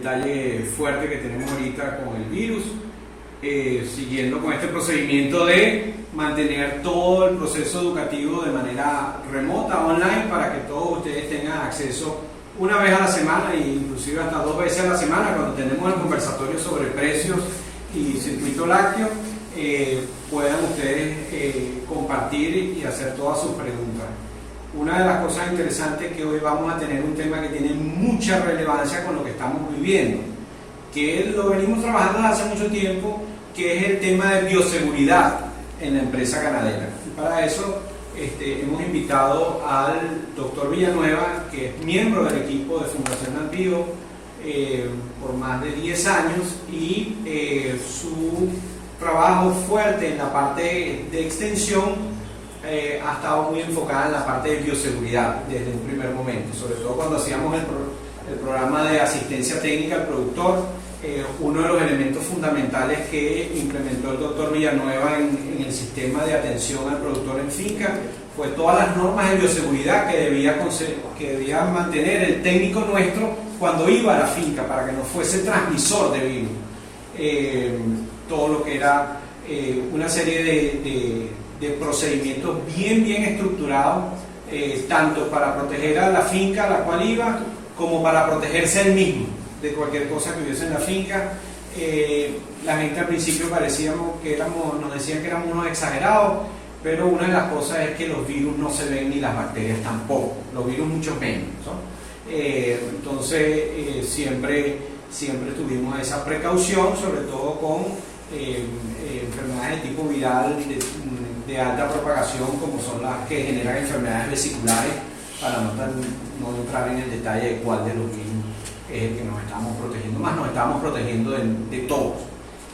detalle fuerte que tenemos ahorita con el virus, siguiendo con este procedimiento de mantener todo el proceso educativo de manera remota, online, para que todos ustedes tengan acceso una vez a la semana e inclusive hasta 2 veces a la semana cuando tenemos el conversatorio sobre precios y circuito lácteo. Puedan ustedes compartir y hacer todas sus preguntas. Una de las cosas interesantes es que hoy vamos a tener un tema que tiene mucha relevancia con lo que estamos viviendo, que lo venimos trabajando desde hace mucho tiempo, que es el tema de bioseguridad en la empresa ganadera. Y para eso hemos invitado al doctor Villanueva, que es miembro del equipo de Fundación Nambio por más de 10 años, y su trabajo fuerte en la parte de extensión ha estado muy enfocada en la parte de bioseguridad desde un primer momento, sobre todo cuando hacíamos el programa de asistencia técnica al productor. Uno de los elementos fundamentales que implementó el doctor Villanueva en el sistema de atención al productor en finca fue todas las normas de bioseguridad que debía mantener el técnico nuestro cuando iba a la finca, para que no fuese transmisor de virus. Todo lo que era una serie de procedimientos bien estructurados, tanto para proteger a la finca a la cual iba, como para protegerse él mismo de cualquier cosa que hubiese en la finca. La gente al principio nos decían que éramos unos exagerados, pero una de las cosas es que los virus no se ven, ni las bacterias tampoco, los virus mucho menos, ¿no? Entonces siempre tuvimos esa precaución, sobre todo con enfermedades de tipo viral de alta propagación, como son las que generan enfermedades vesiculares, para no entrar en el detalle de cuál de los virus es el que nos estamos protegiendo. Más nos estamos protegiendo de todos.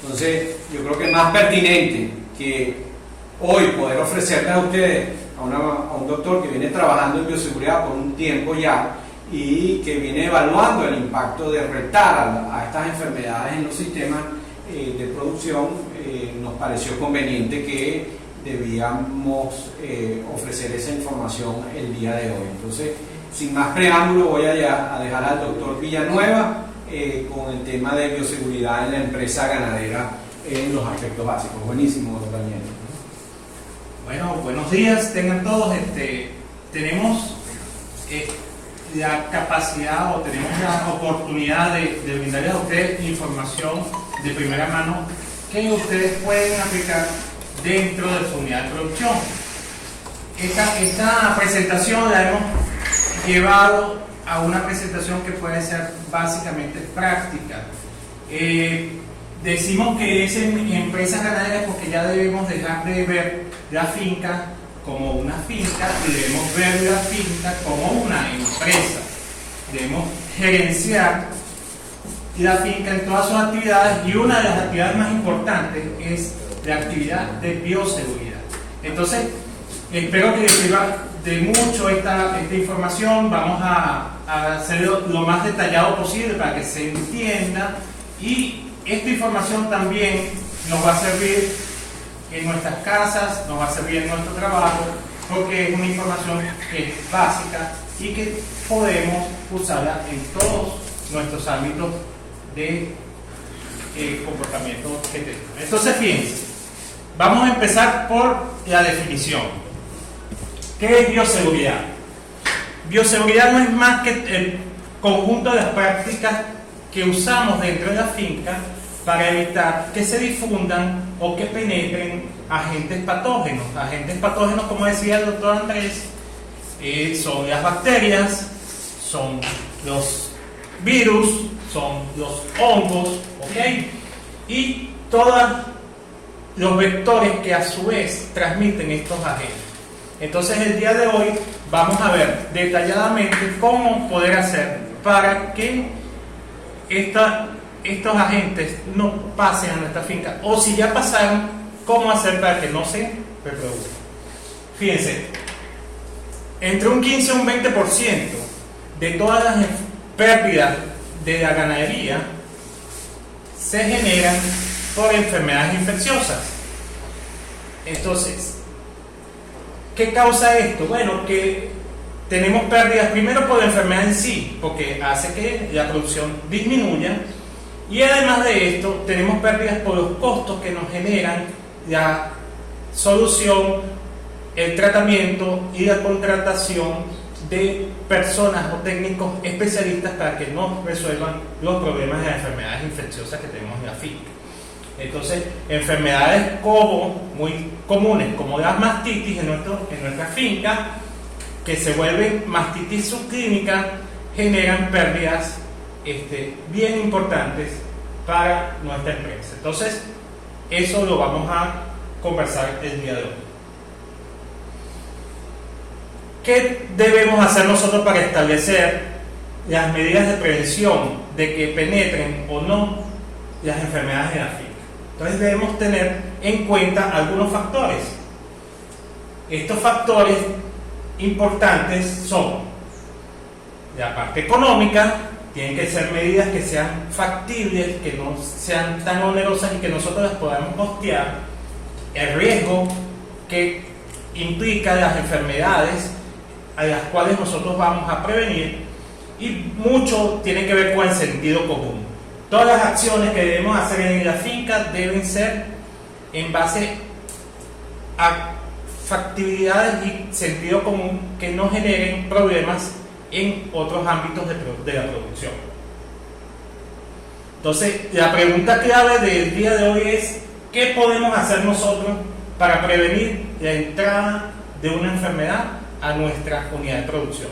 Entonces yo creo que es más pertinente que hoy poder ofrecerles a ustedes a un doctor que viene trabajando en bioseguridad por un tiempo ya, y que viene evaluando el impacto de retar a estas enfermedades en los sistemas de producción. Nos pareció conveniente que debíamos ofrecer esa información el día de hoy. Entonces, sin más preámbulo, voy a dejar al doctor Villanueva con el tema de bioseguridad en la empresa ganadera en los aspectos básicos. Buenísimo, doctor Daniel. Bueno, buenos días, tengan todos. Tenemos la capacidad, o tenemos la oportunidad de brindarles a ustedes información de primera mano que ustedes pueden aplicar dentro de su unidad de producción. Esta presentación la hemos llevado a una presentación que puede ser básicamente práctica. Decimos que es en empresas ganaderas porque ya debemos dejar de ver la finca como una finca y debemos ver la finca como una empresa. Debemos gerenciar la finca en todas sus actividades, y una de las actividades más importantes es la actividad de bioseguridad. Entonces, espero que les sirva de mucho esta información. Vamos a hacerlo lo más detallado posible para que se entienda, y esta información también nos va a servir en nuestras casas, nos va a servir en nuestro trabajo, porque es una información que es básica y que podemos usarla en todos nuestros ámbitos de comportamiento que tenemos. Entonces, fíjense, vamos a empezar por la definición. ¿Qué es bioseguridad? Bioseguridad no es más que el conjunto de las prácticas que usamos dentro de la finca para evitar que se difundan o que penetren agentes patógenos. Agentes patógenos, como decía el doctor Andrés, son las bacterias, son los virus, son los hongos, ¿ok? Y todos los vectores que a su vez transmiten estos agentes. Entonces, el día de hoy vamos a ver detalladamente cómo poder hacer para que estos agentes no pasen a nuestra finca, o si ya pasaron, cómo hacer para que no se reproduzcan. Fíjense, entre un 15 y un 20% de todas las pérdidas de la ganadería se generan por enfermedades infecciosas. Entonces, ¿qué causa esto? Bueno, que tenemos pérdidas primero por la enfermedad en sí, porque hace que la producción disminuya, y además de esto tenemos pérdidas por los costos que nos generan la solución, el tratamiento y la contratación de personas o técnicos especialistas para que nos resuelvan los problemas de las enfermedades infecciosas que tenemos en la finca. Entonces, enfermedades muy comunes como la mastitis en nuestra finca, que se vuelven mastitis subclínica, generan pérdidas bien importantes para nuestra empresa. Entonces, eso lo vamos a conversar el día de hoy. ¿Qué debemos hacer nosotros para establecer las medidas de prevención de que penetren o no las enfermedades en la finca? Entonces debemos tener en cuenta algunos factores. Estos factores importantes son la parte económica. Tienen que ser medidas que sean factibles, que no sean tan onerosas y que nosotros las podamos costear. El riesgo que implica las enfermedades a las cuales nosotros vamos a prevenir, y mucho tiene que ver con el sentido común. Todas las acciones que debemos hacer en la finca deben ser en base a factibilidades y sentido común que no generen problemas en otros ámbitos de la producción. Entonces, la pregunta clave del día de hoy es: ¿qué podemos hacer nosotros para prevenir la entrada de una enfermedad a nuestra unidad de producción?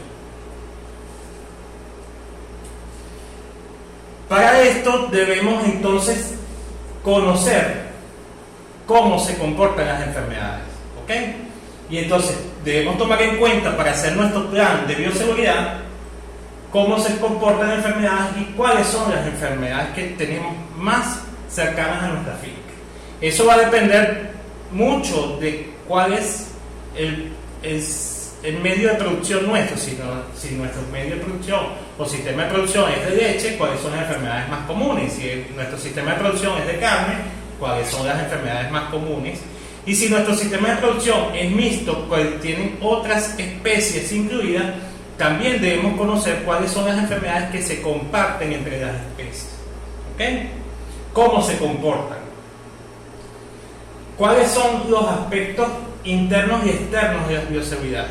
Para esto debemos entonces conocer cómo se comportan las enfermedades, ¿ok? Y entonces debemos tomar en cuenta, para hacer nuestro plan de bioseguridad, cómo se comportan las enfermedades y cuáles son las enfermedades que tenemos más cercanas a nuestra finca. Eso va a depender mucho de cuál es el medio de producción nuestro. Si nuestro medio de producción o sistema de producción es de leche, cuáles son las enfermedades más comunes. Si nuestro sistema de producción es de carne, cuáles son las enfermedades más comunes. Y si nuestro sistema de producción es mixto, pues tienen otras especies incluidas, también debemos conocer cuáles son las enfermedades que se comparten entre las especies. ¿Ok? ¿Cómo se comportan? ¿Cuáles son los aspectos internos y externos de la bioseguridad?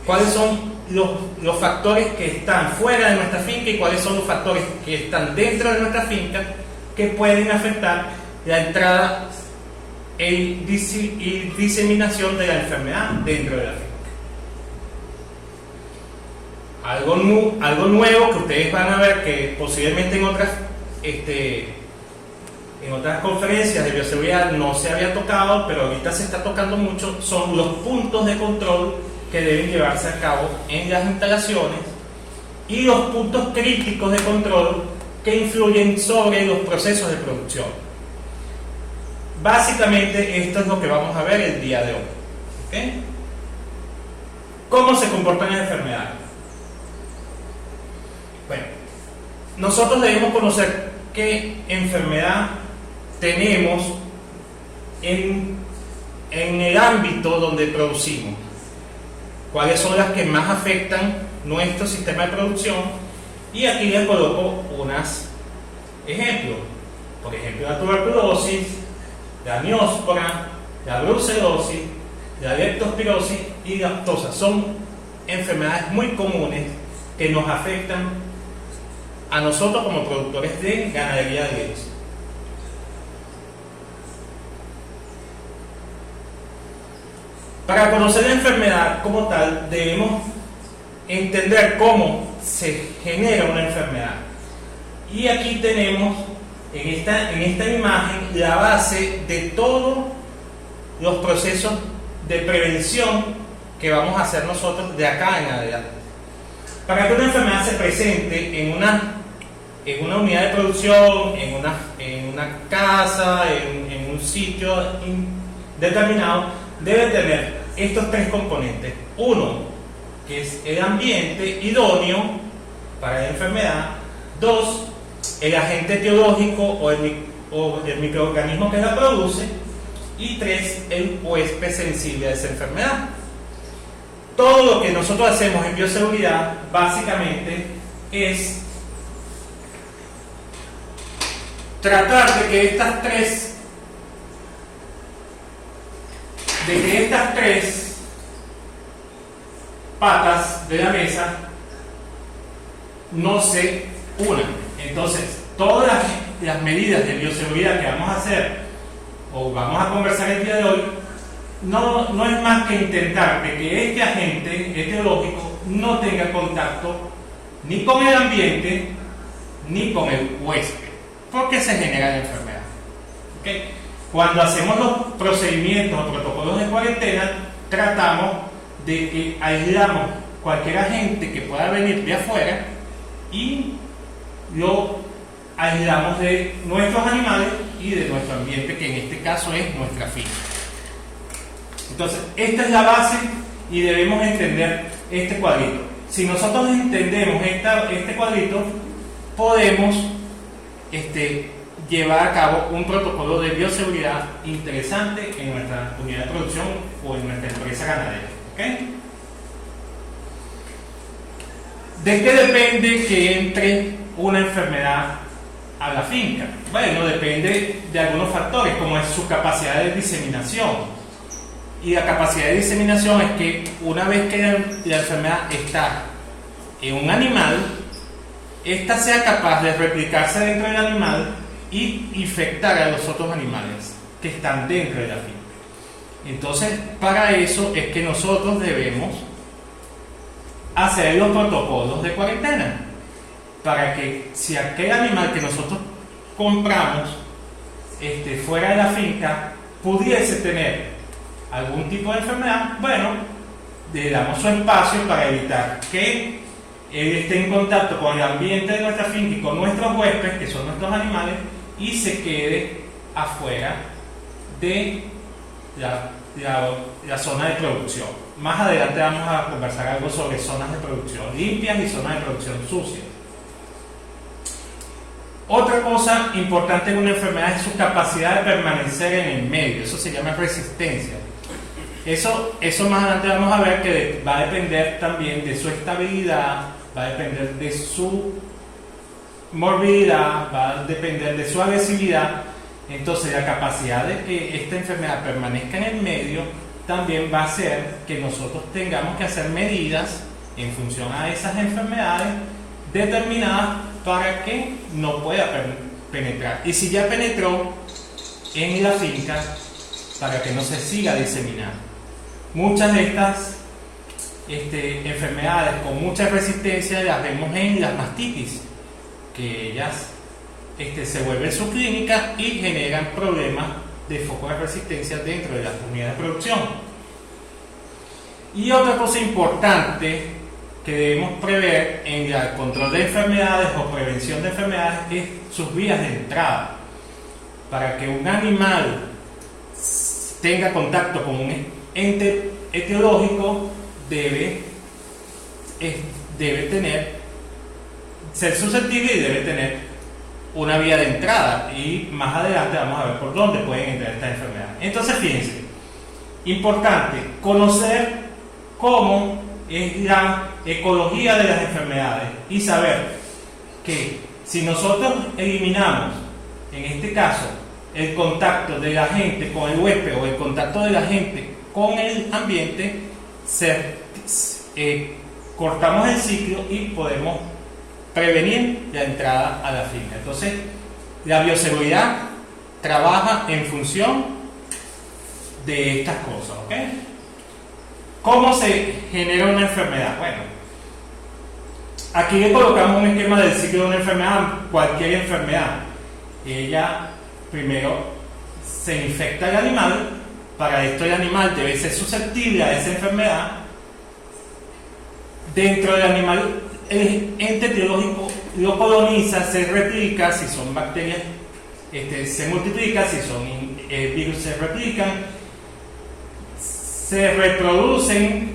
¿Cuáles son los factores que están fuera de nuestra finca y cuáles son los factores que están dentro de nuestra finca que pueden afectar la entrada y diseminación de la enfermedad dentro de la finca? Algo nuevo que ustedes van a ver, que posiblemente en otras conferencias de bioseguridad no se había tocado, pero ahorita se está tocando mucho, son los puntos de control que deben llevarse a cabo en las instalaciones y los puntos críticos de control que influyen sobre los procesos de producción. Básicamente esto es lo que vamos a ver el día de hoy. ¿Okay? ¿Cómo se comportan las enfermedades? Bueno, nosotros debemos conocer qué enfermedad tenemos en el ámbito donde producimos, cuáles son las que más afectan nuestro sistema de producción, y aquí les coloco unos ejemplos. Por ejemplo, la tuberculosis, la neospora, la brucelosis, la leptospirosis y la aftosa. Son enfermedades muy comunes que nos afectan a nosotros como productores de ganadería de leche. Para conocer la enfermedad como tal, debemos entender cómo se genera una enfermedad. Y aquí tenemos en esta imagen la base de todos los procesos de prevención que vamos a hacer nosotros de acá en adelante. Para que una enfermedad se presente en una unidad de producción, en una casa, en un sitio determinado, debe tener estos tres componentes. Uno, que es el ambiente idóneo para la enfermedad. Dos, el agente etiológico o el microorganismo que la produce. Y tres, el huésped sensible de esa enfermedad. todo lo que nosotros hacemos en bioseguridad básicamente es tratar de que estas tres patas de la mesa no se unan. Entonces, todas las medidas de bioseguridad que vamos a hacer o vamos a conversar el día de hoy no es más que intentar de que este agente etiológico no tenga contacto ni con el ambiente ni con el huésped, porque se genera la enfermedad. ¿Okay? Cuando hacemos los procedimientos o protocolos de cuarentena, tratamos de que aislamos cualquier agente que pueda venir de afuera y lo aislamos de nuestros animales y de nuestro ambiente, que en este caso es nuestra finca. Entonces, esta es la base y debemos entender este cuadrito. Si nosotros entendemos este cuadrito, podemos llevar a cabo un protocolo de bioseguridad interesante en nuestra unidad de producción o en nuestra empresa ganadera. ¿Okay? ¿De qué depende que entre una enfermedad a la finca? Bueno, depende de algunos factores, como es su capacidad de diseminación. Y la capacidad de diseminación es que una vez que la enfermedad está en un animal, ésta sea capaz de replicarse dentro del animal y infectar a los otros animales que están dentro de la finca. Entonces, para eso es que nosotros debemos hacer los protocolos de cuarentena, para que si aquel animal que nosotros compramos fuera de la finca pudiese tener algún tipo de enfermedad, bueno, le damos su espacio para evitar que él esté en contacto con el ambiente de nuestra finca y con nuestros huéspedes, que son nuestros animales, y se quede afuera de la zona de producción. Más adelante vamos a conversar algo sobre zonas de producción limpias y zonas de producción sucias. Otra cosa importante en una enfermedad es su capacidad de permanecer en el medio. Eso se llama resistencia. Eso más adelante vamos a ver que va a depender también de su estabilidad, va a depender de su morbilidad, va a depender de su agresividad. Entonces, la capacidad de que esta enfermedad permanezca en el medio también va a hacer que nosotros tengamos que hacer medidas en función a esas enfermedades determinadas para que no pueda penetrar. Y si ya penetró en la finca, para que no se siga diseminando. Muchas de estas enfermedades con mucha resistencia las vemos en las mastitis, que ellas se vuelven subclínicas y generan problemas de foco de resistencia dentro de las unidades de producción. Y otra cosa importante que debemos prever en el control de enfermedades o prevención de enfermedades es sus vías de entrada. Para que un animal tenga contacto con un ente etiológico, debe ser susceptible y debe tener una vía de entrada, y más adelante vamos a ver por dónde pueden entrar estas enfermedades. Entonces, fíjense, importante conocer cómo es la ecología de las enfermedades y saber que si nosotros eliminamos, en este caso, el contacto de la gente con el huésped o el contacto de la gente con el ambiente, cortamos el ciclo y podemos prevenir la entrada a la finca. Entonces, la bioseguridad trabaja en función de estas cosas, ¿ok? ¿Cómo se genera una enfermedad? Bueno, aquí le colocamos un esquema del ciclo de una enfermedad, cualquier enfermedad. Ella primero se infecta el animal. Para esto el animal debe ser susceptible a esa enfermedad. Dentro del animal, el ente etiológico lo coloniza, se replica, si son bacterias, se multiplica, si son virus, se replican, se reproducen,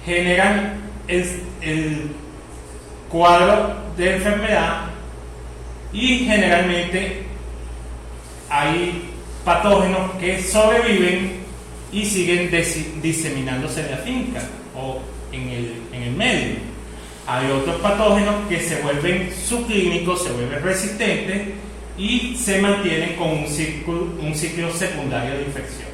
generan el cuadro de enfermedad, y generalmente hay patógenos que sobreviven y siguen diseminándose en la finca o en el medio. Hay otros patógenos que se vuelven subclínicos, se vuelven resistentes y se mantienen con un ciclo secundario de infección.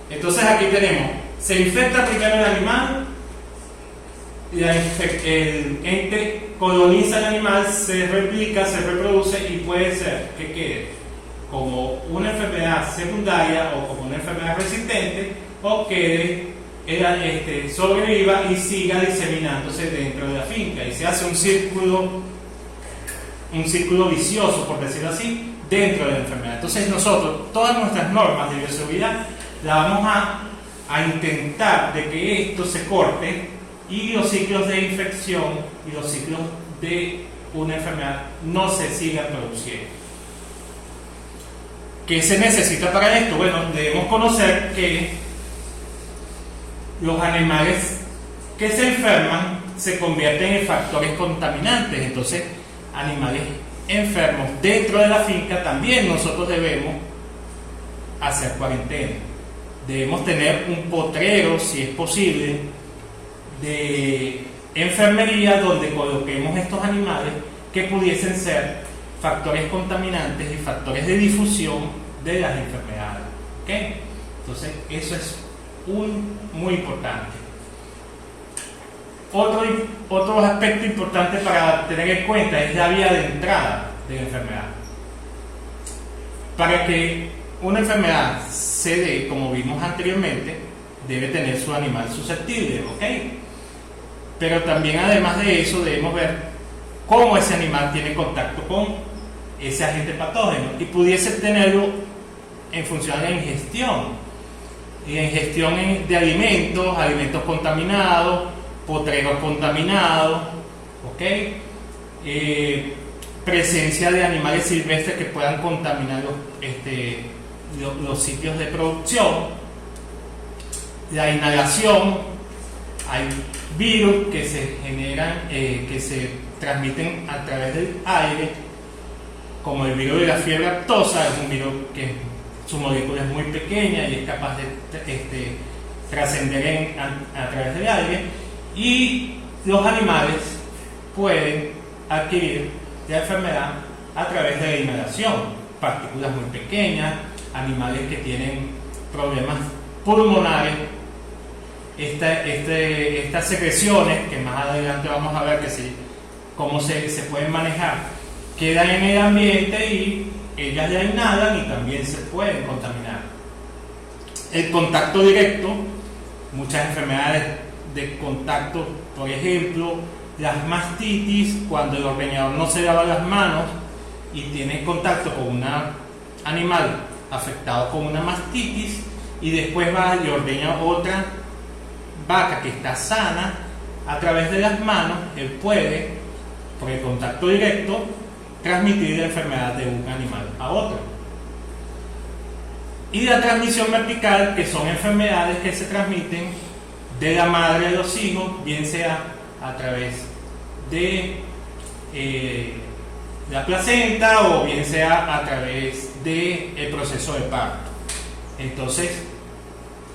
Entonces aquí tenemos, se infecta primero el animal, el ente coloniza el animal, se replica, se reproduce y puede ser que quede como una enfermedad secundaria o como una enfermedad resistente, o quede, sobreviva y siga diseminándose dentro de la finca y se hace un círculo vicioso, por decirlo así, dentro de la enfermedad. Entonces nosotros, todas nuestras normas de bioseguridad las vamos a intentar de que esto se corte y los ciclos de infección y los ciclos de una enfermedad no se sigan produciendo. ¿Qué se necesita para esto? Bueno, debemos conocer que los animales que se enferman se convierten en factores contaminantes. Entonces, animales enfermos dentro de la finca también nosotros debemos hacer cuarentena. Debemos tener un potrero, si es posible, de enfermería donde coloquemos estos animales que pudiesen ser factores contaminantes y factores de difusión de las enfermedades. ¿Okay? Entonces, eso es muy importante. Otro aspecto importante para tener en cuenta es la vía de entrada de la enfermedad. Para que una enfermedad se dé, como vimos anteriormente, debe tener su animal susceptible, ¿ok? Pero también, además de eso, debemos ver cómo ese animal tiene contacto con ese agente patógeno y pudiese tenerlo en función de la ingestión. Y la ingestión de alimentos contaminados, potreros contaminados, ¿ok? Presencia de animales silvestres que puedan contaminar los sitios de producción, la inhalación, hay virus que se generan, que se transmiten a través del aire, como el virus de la fiebre aftosa. Es un virus que su molécula es muy pequeña y es capaz de trascender a través del aire, y los animales pueden adquirir la enfermedad a través de la inhalación, partículas muy pequeñas, animales que tienen problemas pulmonares, estas secreciones, que más adelante vamos a ver cómo se pueden manejar, quedan en el ambiente y ellas ya inhalan y también se pueden contaminar. El contacto directo, muchas enfermedades de contacto, por ejemplo, las mastitis, cuando el ordeñador no se lava las manos y tiene contacto con un animal afectado con una mastitis y después va y ordeña otra vaca que está sana, a través de las manos él puede, por el contacto directo, transmitir la enfermedad de un animal a otro. Y la transmisión vertical, que son enfermedades que se transmiten de la madre a los hijos, bien sea a través de la placenta o bien sea a través del proceso de parto. Entonces,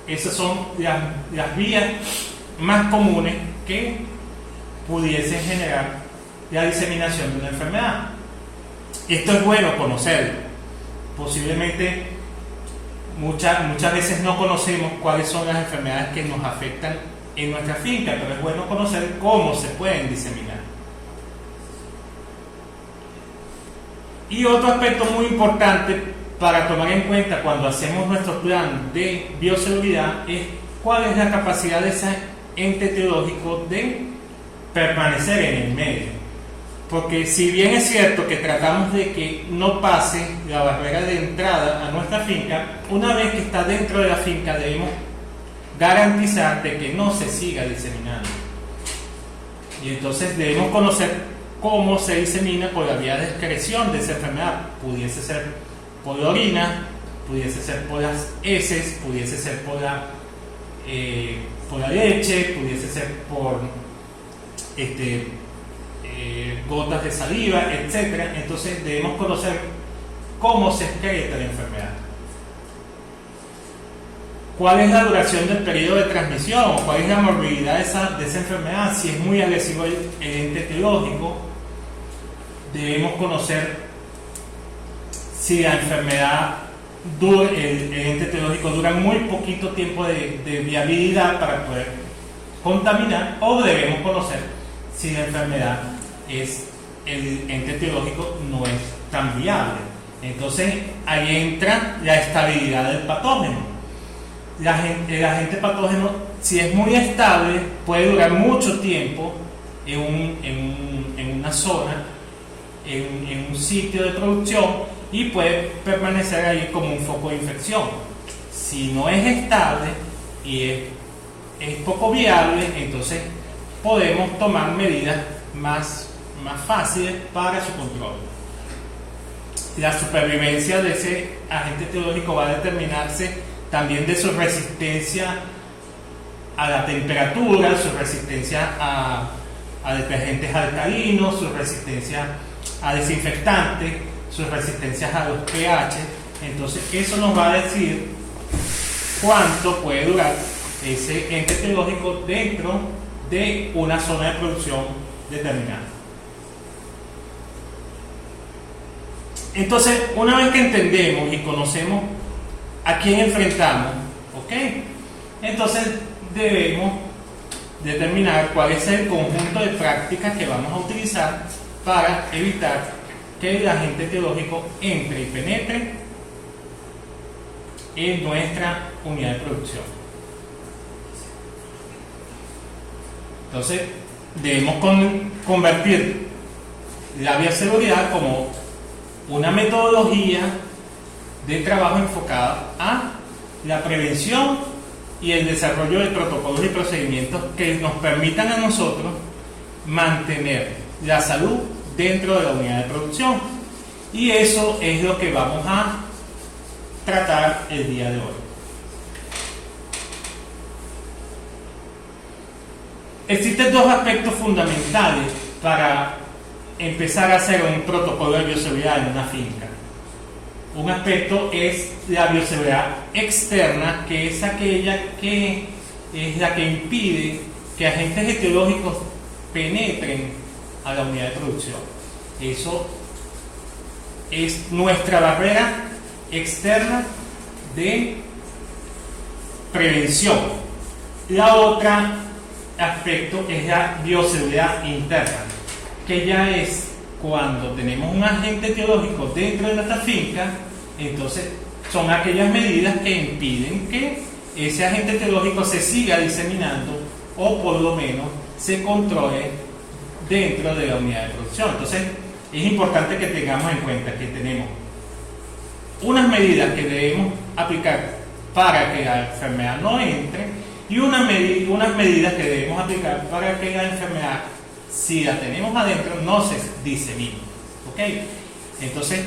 esas son las vías más comunes que pudiesen generar la diseminación de una enfermedad. Esto es bueno conocerlo. Posiblemente muchas veces no conocemos cuáles son las enfermedades que nos afectan en nuestra finca, pero es bueno conocer cómo se pueden diseminar. Y otro aspecto muy importante para tomar en cuenta cuando hacemos nuestro plan de bioseguridad es cuál es la capacidad de ese ente etiológico de permanecer en el medio. Porque si bien es cierto que tratamos de que no pase la barrera de entrada a nuestra finca, una vez que está dentro de la finca debemos garantizar de que no se siga diseminando. Y entonces debemos conocer cómo se disemina por la vía de excreción de esa enfermedad. Pudiese ser por la orina, pudiese ser por las heces, pudiese ser por la leche, pudiese ser por gotas de saliva, etc. Entonces debemos conocer cómo se excreta la enfermedad. ¿Cuál es la duración del periodo de transmisión? ¿Cuál es la morbilidad de esa enfermedad? Si es muy agresivo el ente etiológico, debemos conocer si la enfermedad el ente etiológico dura muy poquito tiempo de viabilidad para poder contaminar, o debemos conocer si la enfermedad el ente etiológico no es tan viable. Entonces ahí entra la estabilidad del patógeno. El agente patógeno, si es muy estable, puede durar mucho tiempo en una zona, en un sitio de producción, y puede permanecer ahí como un foco de infección. Si no es estable y es poco viable, entonces podemos tomar medidas más fáciles para su control. La supervivencia de ese agente etiológico va a determinarse también de su resistencia a la temperatura, su resistencia a detergentes alcalinos, su resistencia a desinfectantes, sus resistencias a los pH. Entonces eso nos va a decir cuánto puede durar ese ente etiológico dentro de una zona de producción determinada. Entonces, una vez que entendemos y conocemos a quién enfrentamos, ¿ok? Entonces debemos determinar cuál es el conjunto de prácticas que vamos a utilizar para evitar que el agente etiológico entre y penetre en nuestra unidad de producción. Entonces debemos convertir la bioseguridad como una metodología de trabajo enfocada a la prevención y el desarrollo de protocolos y procedimientos que nos permitan a nosotros mantener la salud dentro de la unidad de producción. Y eso es lo que vamos a tratar el día de hoy. Existen dos aspectos fundamentales para empezar a hacer un protocolo de bioseguridad en una finca. Un aspecto es la bioseguridad externa, que es aquella que es la que impide que agentes etiológicos penetren a la unidad de producción. Eso es nuestra barrera externa de prevención. La otra aspecto es la bioseguridad interna, que ya es cuando tenemos un agente etiológico dentro de nuestra finca. Entonces son aquellas medidas que impiden que ese agente etiológico se siga diseminando, o por lo menos se controle dentro de la unidad de producción. Entonces es importante que tengamos en cuenta que tenemos unas medidas que debemos aplicar para que la enfermedad no entre, y unas medidas que debemos aplicar para que la enfermedad, si la tenemos adentro, no se disemine. ¿Ok? Entonces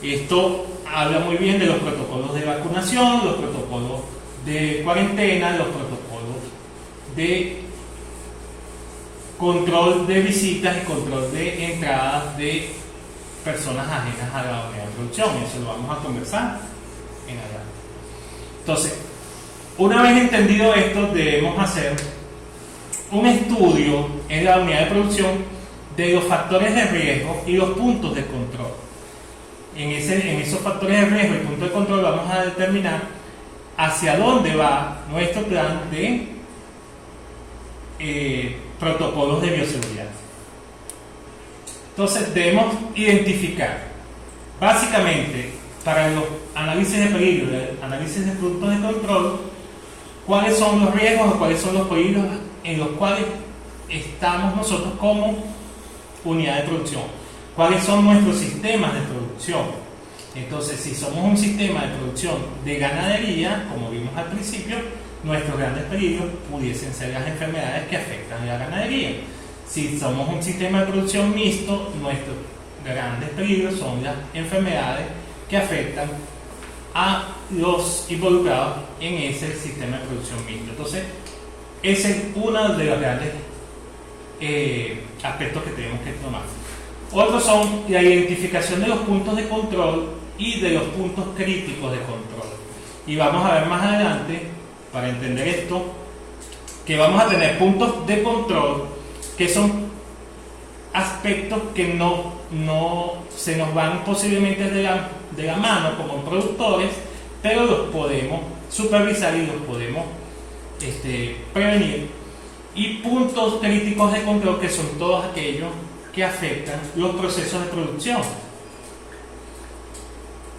esto habla muy bien de los protocolos de vacunación, los protocolos de cuarentena, los protocolos de control de visitas y control de entradas de personas ajenas a la unidad de producción. Eso lo vamos a conversar en adelante. Entonces, una vez entendido esto, debemos hacer un estudio en la unidad de producción de los factores de riesgo y los puntos de control. En esos factores de riesgo y puntos de control vamos a determinar hacia dónde va nuestro plan de protocolos de bioseguridad. Entonces debemos identificar básicamente, para los análisis de peligro, análisis de puntos de control, cuáles son los riesgos o cuáles son los peligros en los cuales estamos nosotros como unidad de producción, cuáles son nuestros sistemas de producción. Entonces, si somos un sistema de producción de ganadería, como vimos al principio, nuestros grandes peligros pudiesen ser las enfermedades que afectan a la ganadería. Si somos un sistema de producción mixto, nuestros grandes peligros son las enfermedades que afectan a los involucrados en ese sistema de producción mixto. Entonces, ese es uno de los grandes aspectos que tenemos que tomar. Otros son la identificación de los puntos de control y de los puntos críticos de control. Y vamos a ver más adelante, para entender esto, que vamos a tener puntos de control que son aspectos que no se nos van posiblemente de la mano como productores, pero los podemos supervisar y los podemos prevenir. Y puntos críticos de control, que son todos aquellos que afectan los procesos de producción.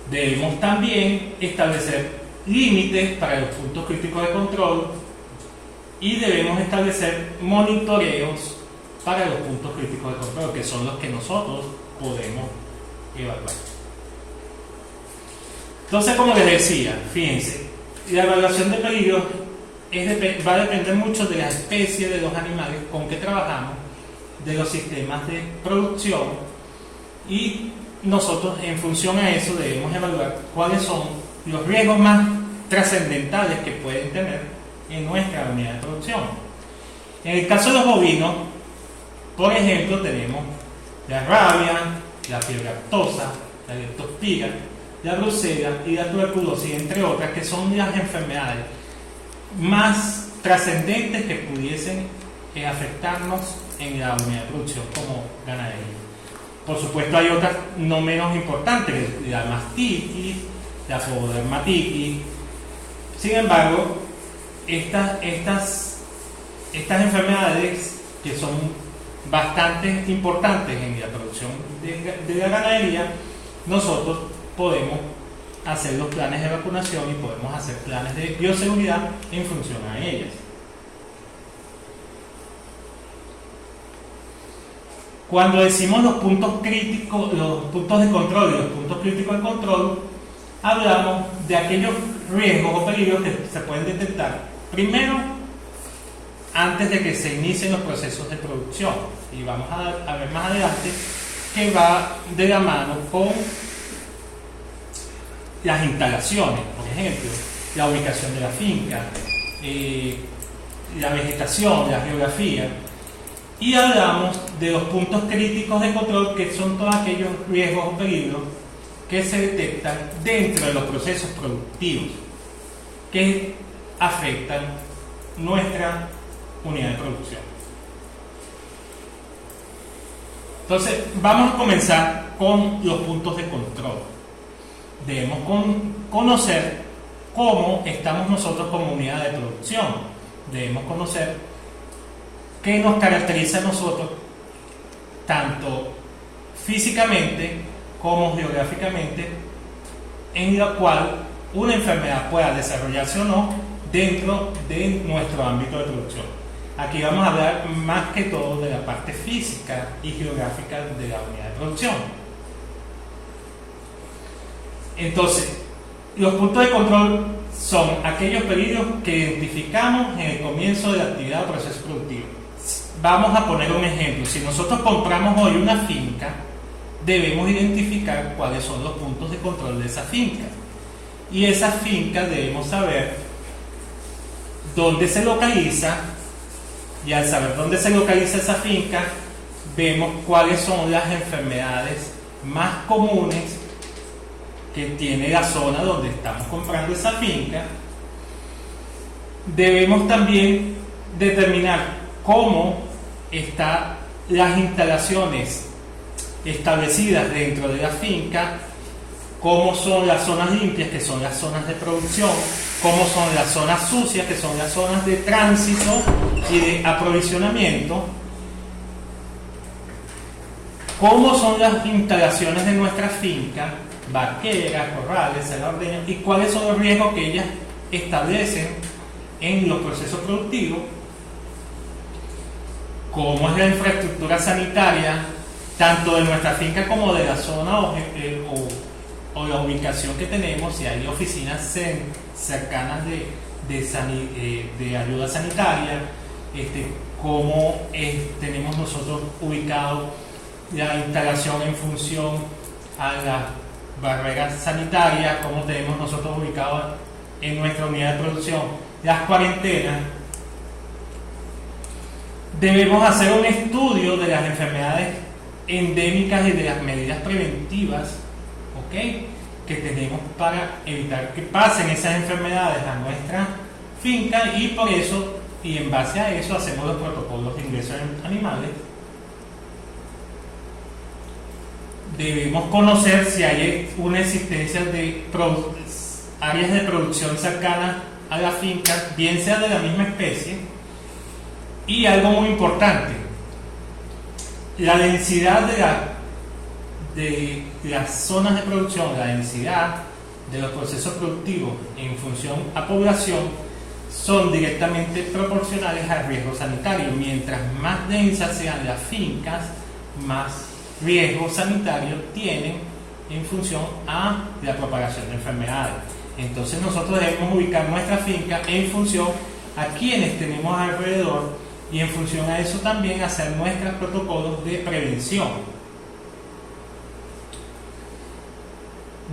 Debemos también establecer límites para los puntos críticos de control y debemos establecer monitoreos para los puntos críticos de control, que son los que nosotros podemos evaluar. Entonces, como les decía, fíjense, la evaluación de peligros va a depender mucho de la especie de los animales con que trabajamos, de los sistemas de producción, y nosotros en función a eso debemos evaluar cuáles son los riesgos más trascendentales que pueden tener en nuestra unidad de producción. En el caso de los bovinos, por ejemplo, tenemos la rabia, la fiebre aftosa, la leptospira, la brucela y la tuberculosis, entre otras, que son las enfermedades más trascendentes que pudiesen afectarnos en la unidad de producción como ganadería. Por supuesto, hay otras no menos importantes, la mastitis, la pododermatitis. Sin embargo, estas enfermedades, que son bastante importantes en la producción de la ganadería, nosotros podemos hacer los planes de vacunación y podemos hacer planes de bioseguridad en función a ellas. Cuando decimos los puntos críticos, los puntos de control y los puntos críticos de control, hablamos de aquellos riesgos o peligros que se pueden detectar primero antes de que se inicien los procesos de producción, y vamos a ver más adelante que va de la mano con las instalaciones, por ejemplo, la ubicación de la finca, la vegetación, la geografía, y hablamos de los puntos críticos de control, que son todos aquellos riesgos o peligros que se detectan dentro de los procesos productivos que afectan nuestra unidad de producción. Entonces, vamos a comenzar con los puntos de control. Debemos conocer cómo estamos nosotros como unidad de producción. Debemos conocer qué nos caracteriza a nosotros, tanto físicamente como geográficamente, en la cual una enfermedad pueda desarrollarse o no dentro de nuestro ámbito de producción. Aquí vamos a hablar más que todo de la parte física y geográfica de la unidad de producción. Entonces, los puntos de control son aquellos peligros que identificamos en el comienzo de la actividad o proceso productivo. Vamos a poner un ejemplo. Si nosotros compramos hoy una finca, debemos identificar cuáles son los puntos de control de esa finca. Y esa finca debemos saber dónde se localiza, y al saber dónde se localiza esa finca, vemos cuáles son las enfermedades más comunes que tiene la zona donde estamos comprando esa finca. Debemos también determinar cómo están las instalaciones establecidas dentro de la finca, cómo son las zonas limpias, que son las zonas de producción, cómo son las zonas sucias, que son las zonas de tránsito y de aprovisionamiento, cómo son las instalaciones de nuestra finca, barqueras, corrales, ordeña, y cuáles son los riesgos que ellas establecen en los procesos productivos, cómo es la infraestructura sanitaria tanto de nuestra finca como de la zona o la ubicación que tenemos, si hay oficinas cercanas de ayuda sanitaria, cómo tenemos nosotros ubicado la instalación en función a las barreras sanitarias, cómo tenemos nosotros ubicado en nuestra unidad de producción las cuarentenas. Debemos hacer un estudio de las enfermedades endémicas y de las medidas preventivas, ¿ok?, que tenemos para evitar que pasen esas enfermedades a nuestra finca, y por eso, y en base a eso, hacemos los protocolos de ingreso de animales. Debemos conocer si hay una existencia de áreas de producción cercanas a la finca, bien sea de la misma especie. Y algo muy importante, la densidad de las zonas de producción, la densidad de los procesos productivos en función a población, son directamente proporcionales al riesgo sanitario. Mientras más densas sean las fincas, más riesgo sanitario tienen en función a la propagación de enfermedades. Entonces nosotros debemos ubicar nuestra finca en función a quienes tenemos alrededor, y en función a eso también hacer nuestros protocolos de prevención.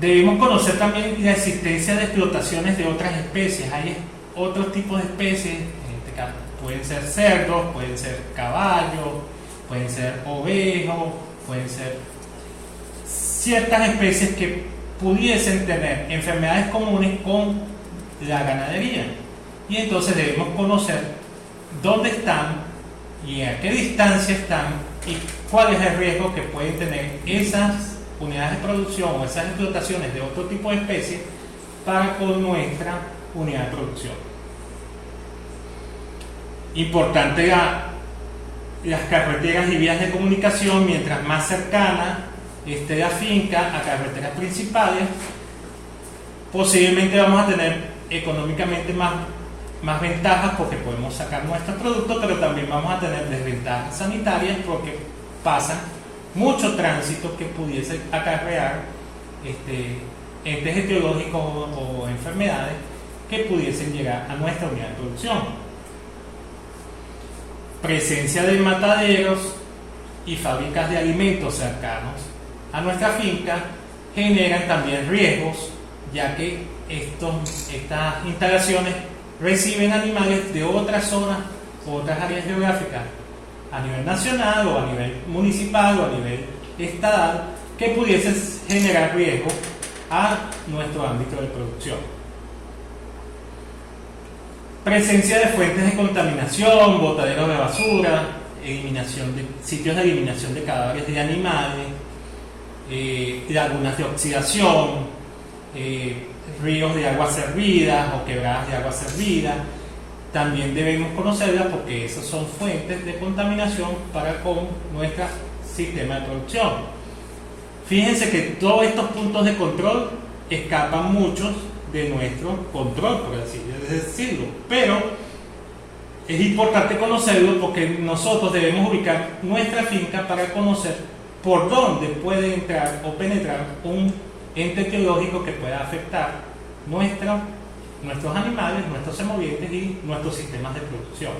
Debemos conocer también la existencia de explotaciones de otras especies. Hay otros tipos de especies, en este caso pueden ser cerdos, pueden ser caballos, pueden ser ovejos, pueden ser ciertas especies que pudiesen tener enfermedades comunes con la ganadería, y entonces debemos conocer dónde están y a qué distancia están y cuál es el riesgo que pueden tener esas unidades de producción o esas explotaciones de otro tipo de especies para con nuestra unidad de producción. Importante las carreteras y vías de comunicación. Mientras más cercana esté la finca a carreteras principales, posiblemente vamos a tener económicamente más ventajas, porque podemos sacar nuestro producto, pero también vamos a tener desventajas sanitarias porque pasa mucho tránsito que pudiese acarrear entes etiológicos o enfermedades que pudiesen llegar a nuestra unidad de producción. Presencia de mataderos y fábricas de alimentos cercanos a nuestra finca generan también riesgos, ya que estas instalaciones reciben animales de otras zonas o otras áreas geográficas a nivel nacional o a nivel municipal o a nivel estatal, que pudiesen generar riesgo a nuestro ámbito de producción. Presencia de fuentes de contaminación, botaderos de basura, sitios de eliminación de cadáveres de animales, lagunas de oxidación, ríos de aguas servidas o quebradas de aguas servidas. También debemos conocerlas, porque esas son fuentes de contaminación para con nuestro sistema de producción. Fíjense que todos estos puntos de control escapan muchos de nuestro control, por así decirlo, pero es importante conocerlo, porque nosotros debemos ubicar nuestra finca para conocer por dónde puede entrar o penetrar un ente etiológico que pueda afectar nuestros animales, nuestros semovientes y nuestros sistemas de producción.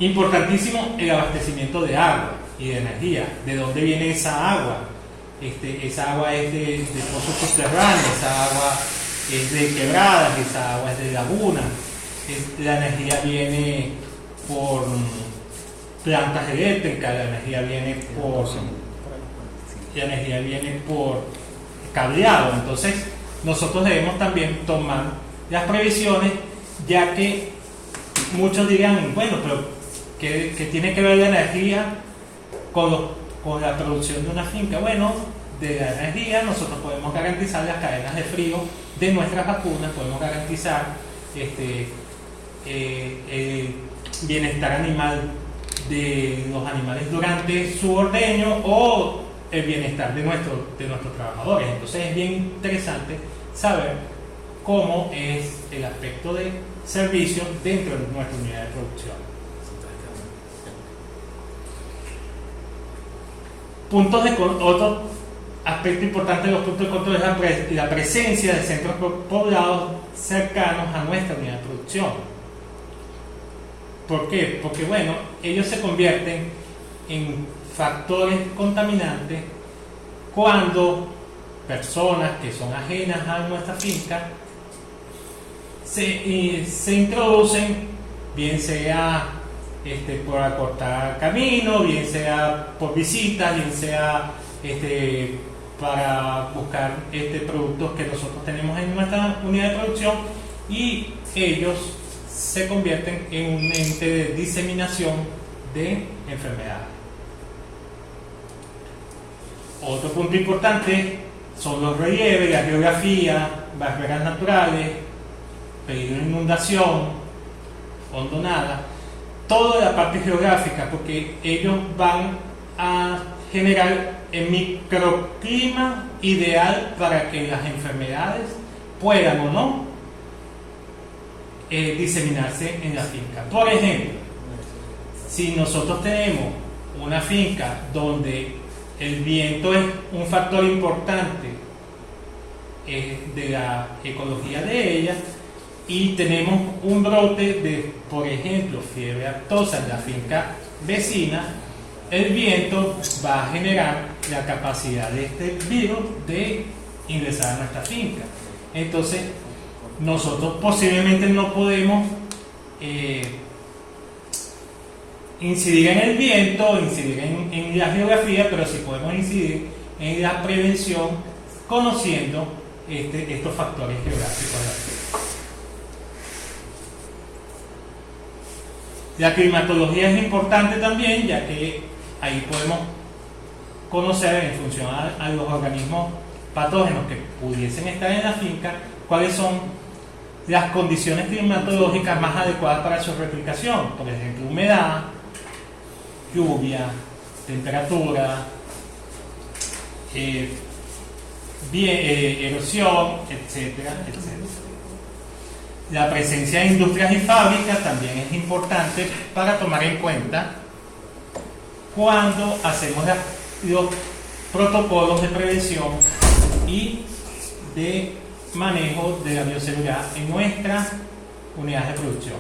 Importantísimo el abastecimiento de agua y de energía. ¿De dónde viene esa agua? Esa agua es de pozos subterráneos, esa agua es de quebradas, esa agua es de lagunas. La energía viene por plantas eléctricas, la energía viene por cableado. Entonces nosotros debemos también tomar las previsiones, ya que muchos dirán, bueno, pero ¿qué tiene que ver la energía con la producción de una finca? Bueno, de la energía nosotros podemos garantizar las cadenas de frío de nuestras vacunas, podemos garantizar el bienestar animal de los animales durante su ordeño, o el bienestar de nuestros trabajadores. Entonces es bien interesante saber cómo es el aspecto de servicio dentro de nuestra unidad de producción. Otro aspecto importante de los puntos de control es la presencia de centros poblados cercanos a nuestra unidad de producción. ¿Por qué? Porque bueno, ellos se convierten en factores contaminantes cuando personas que son ajenas a nuestra finca se introducen, bien sea por acortar camino, bien sea por visitas, bien sea para buscar productos que nosotros tenemos en nuestra unidad de producción, y ellos se convierten en un ente de diseminación de enfermedades. Otro punto importante son los relieves, la geografía, barreras naturales, peligro de inundación, hondonada, toda la parte geográfica, porque ellos van a generar el microclima ideal para que las enfermedades puedan o no diseminarse en la finca. Por ejemplo, si nosotros tenemos una finca donde el viento es un factor importante de la ecología de ella, y tenemos un brote de, por ejemplo, fiebre aftosa en la finca vecina, el viento va a generar la capacidad de este virus de ingresar a nuestra finca. Entonces, nosotros posiblemente no podemos incidir en el viento, incidir en la geografía, pero sí podemos incidir en la prevención conociendo estos factores geográficos. La climatología es importante también, ya que ahí podemos conocer, en función a los organismos patógenos que pudiesen estar en la finca, cuáles son las condiciones climatológicas más adecuadas para su replicación. Por ejemplo, humedad, lluvia, temperatura, erosión, etcétera, etcétera. La presencia de industrias y fábricas también es importante para tomar en cuenta cuando hacemos los protocolos de prevención y de manejo de la bioseguridad en nuestras unidades de producción.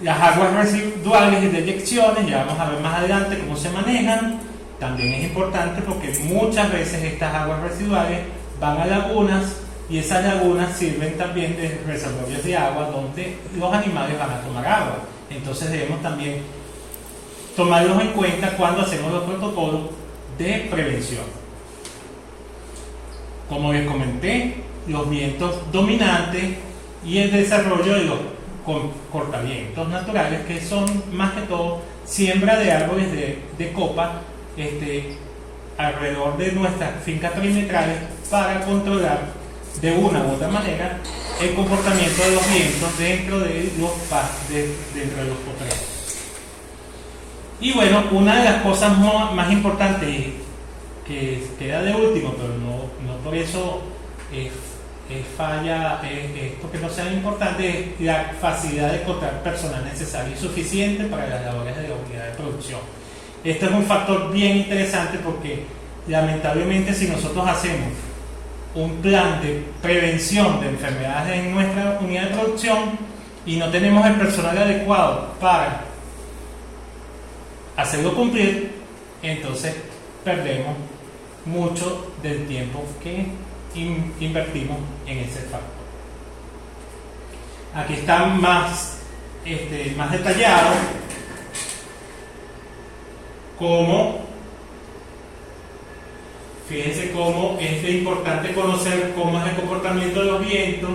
Las aguas residuales y deyecciones, ya vamos a ver más adelante cómo se manejan, también es importante porque muchas veces estas aguas residuales van a lagunas, y esas lagunas sirven también de reservorios de agua donde los animales van a tomar agua. Entonces debemos también tomarlos en cuenta cuando hacemos los protocolos de prevención. Como les comenté, los vientos dominantes y el desarrollo de los cortavientos naturales, que son más que todo siembra de árboles de copa alrededor de nuestras fincas perimetrales, para controlar de una u otra manera el comportamiento de los vientos dentro de los potreros. Y bueno, una de las cosas más importantes, que queda de último, pero no por eso es porque no sea importante, es la facilidad de encontrar personal necesario y suficiente para las labores de la unidad de producción. Esto es un factor bien interesante, porque lamentablemente, si nosotros hacemos un plan de prevención de enfermedades en nuestra unidad de producción y no tenemos el personal adecuado para hacerlo cumplir, entonces perdemos mucho del tiempo que invertimos en ese factor. Aquí está más detallado cómo. Fíjense cómo es importante conocer cómo es el comportamiento de los vientos,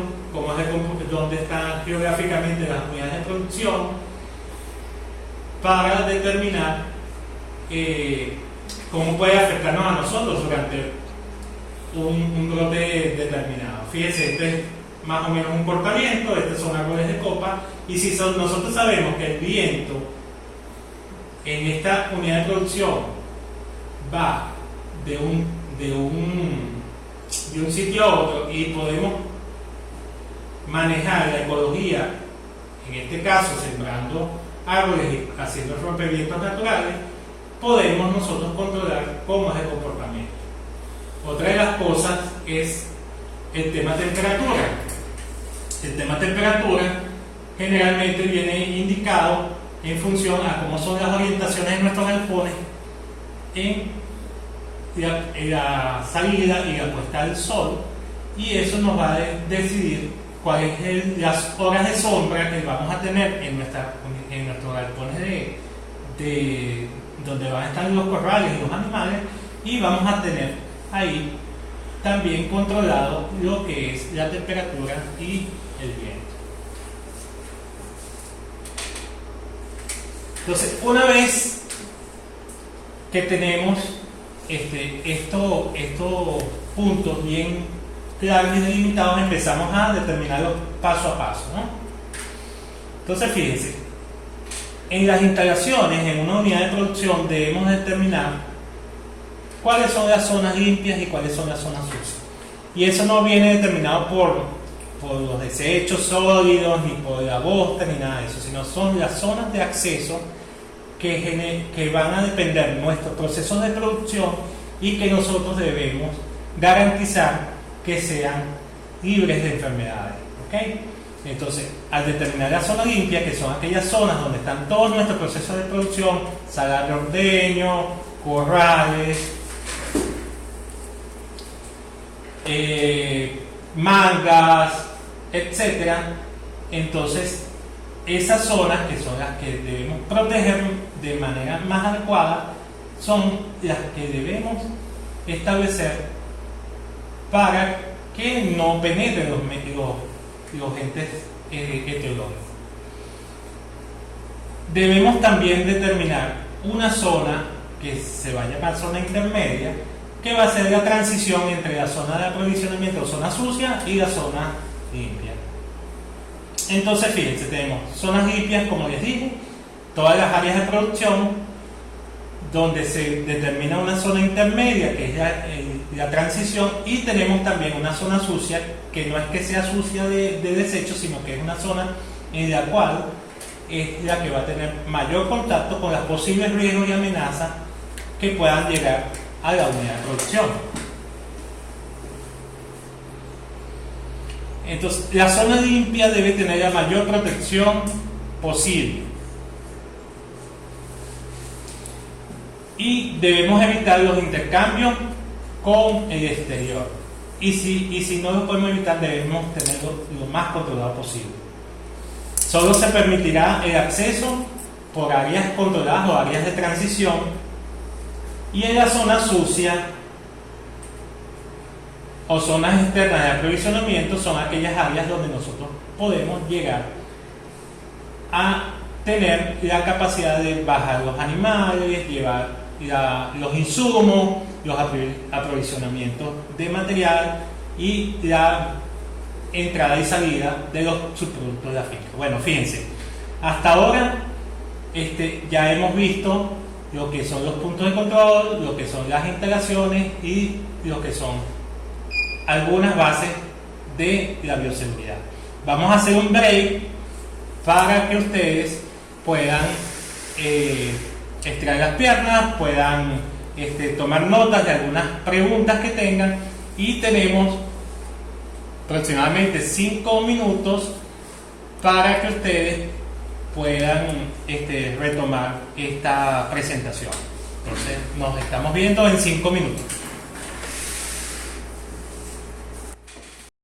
dónde están geográficamente las unidades de producción, para determinar cómo puede afectarnos a nosotros durante un brote determinado. Fíjense, este es más o menos un cortaviento, estos son árboles de copa, y si nosotros sabemos que el viento en esta unidad de producción va de un sitio a otro, y podemos manejar la ecología, en este caso sembrando árboles y haciendo rompevientos naturales, podemos nosotros controlar cómo es el comportamiento. Otra de las cosas es el tema temperatura. El tema temperatura generalmente viene indicado en función a cómo son las orientaciones de nuestros galpones en la salida y la puesta del sol, y eso nos va a decidir cuáles son las horas de sombra que vamos a tener en nuestros galpones donde van a estar los corrales y los animales, y vamos a tener ahí también controlado lo que es la temperatura y el viento. Entonces, una vez que tenemos estos puntos bien claros y delimitados, empezamos a determinarlos paso a paso, ¿no? Entonces, fíjense, en las instalaciones, en una unidad de producción, debemos determinar cuáles son las zonas limpias y cuáles son las zonas sucias. Y eso no viene determinado por los desechos sólidos, ni por la bosta, ni nada de eso, sino son las zonas de acceso que van a depender de nuestros procesos de producción y que nosotros debemos garantizar que sean libres de enfermedades. ¿Okay? Entonces, al determinar la zona limpia, que son aquellas zonas donde están todos nuestros procesos de producción, salas de ordeño, corrales, mangas, etcétera, entonces esas zonas, que son las que debemos proteger de manera más adecuada, son las que debemos establecer para que no penetren los agentes etiológicos. Debemos también determinar una zona que se va a llamar zona intermedia, que va a ser la transición entre la zona de aprovisionamiento, zona sucia, y la zona limpia. Entonces, fíjense, tenemos zonas limpias, como les dije, todas las áreas de producción, donde se determina una zona intermedia, que es la transición, y tenemos también una zona sucia, que no es que sea sucia de desechos, sino que es una zona en la cual es la que va a tener mayor contacto con los posibles riesgos y amenazas que puedan llegar a la unidad de producción. Entonces, la zona limpia debe tener la mayor protección posible y debemos evitar los intercambios con el exterior, y si no lo podemos evitar, debemos tenerlo lo más controlado posible. Solo se permitirá el acceso por áreas controladas o áreas de transición, y en la zona sucia o zonas externas de aprovisionamiento son aquellas áreas donde nosotros podemos llegar a tener la capacidad de bajar los animales, llevar los insumos, los aprovisionamientos de material y la entrada y salida de los subproductos de la finca. Bueno, fíjense, hasta ahora ya hemos visto lo que son los puntos de control, lo que son las instalaciones y lo que son algunas bases de la bioseguridad. Vamos a hacer un break para que ustedes puedan estirar las piernas, puedan tomar notas de algunas preguntas que tengan, y tenemos aproximadamente 5 minutos para que ustedes puedan retomar esta presentación. Entonces nos estamos viendo en 5 minutos.